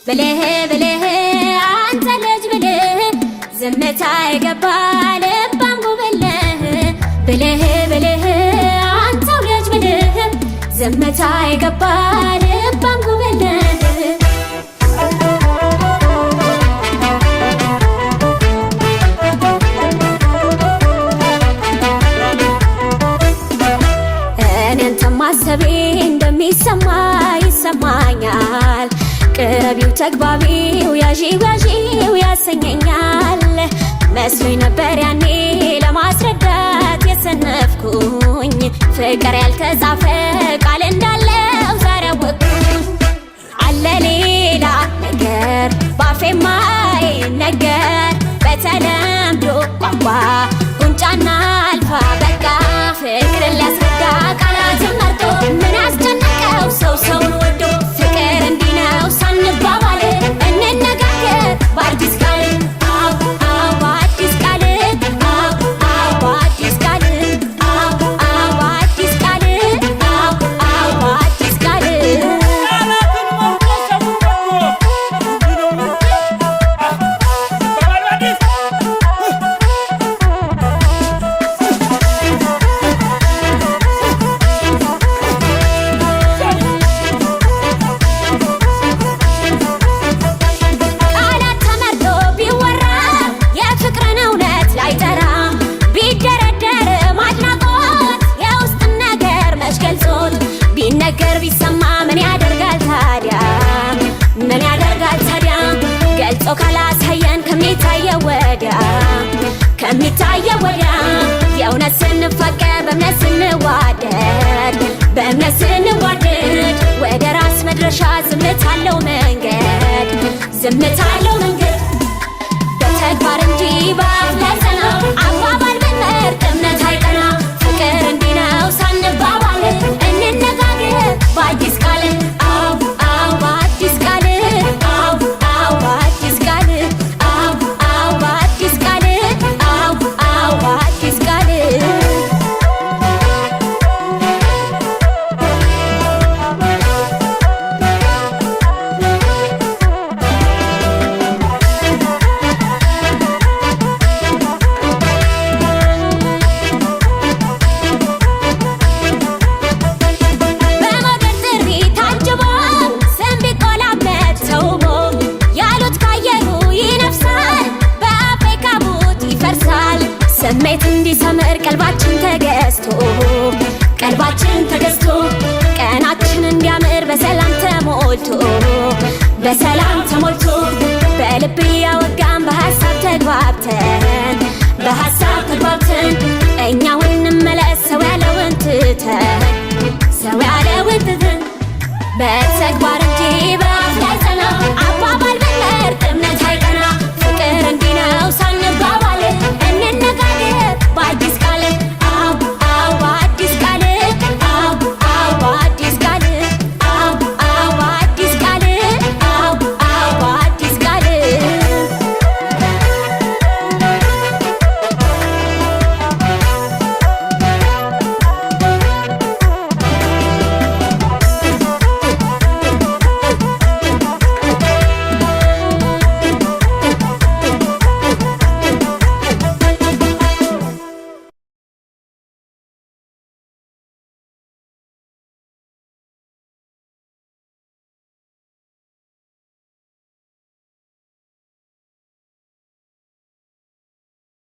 ብልህ ብልህ አንተ ልጅ ብልህ ዝምታ የገባ ልባም ጉብልህ ብልህ ብልህ አንተው ልጅ ብልህ ዝምታ የገባ ልባም ጉብልህ እኔን ተማሰቤ እንደሚሰማ ይሰማኛል ቅረቢው ተግባቢው ያዢው ያሰኘኛል መስሎኝ ነበር ያኔ ለማስረዳት የሰነፍኩኝ ፍቅር ያልተጻፈ ቃል እንዳለው ዛሬ አወቅኩኝ አለ ሌላ ነገር ባፌ ማይነገር በተለምዶ ቋንቋ ጉንጫና አልፋ በቃ ፍቅርን ሊያስረዳ ቃላትን መርጦ ምን አስጨነቀው ሰውን ወዶ ፍቅር እንዲህ ነው ሳንባባል እንነጋገር በአዲስ ቃል በአዲስ ቃል በአዲስ ቃል በአዲስ ቃል በአዲስ ቃል ነገር ቢሰማ ምን ያደርጋል ታዲያ ገልጾ ካላሳየን ከሚታየው ወዲያ የእውነት ስንፋቀር በእምነት ስንዋደድ ወደ ራስ መድረሻ ዝምታለው መንገድ በተግባር እንጂ በአፍ ላይጸና አባባል ብንመርጥ እምነት አይቀና ፍቅር እንዲህ ነው ሳንባባል እንነጋገር በአዲስ ቃል በአዲስ ቃል በአዲስ ቃል በአዲስ ቃል በአዲስ ቃል ስሜት እንዲሰምር ቀልባችን ተገዝቶ ቀናችን እንዲያምር በሰላም ተሞልቶ በልብ ያወጋን በሐሳብ ተግባብተን እኛው እንመለስ ሰው ያለውን ትተን በተግባር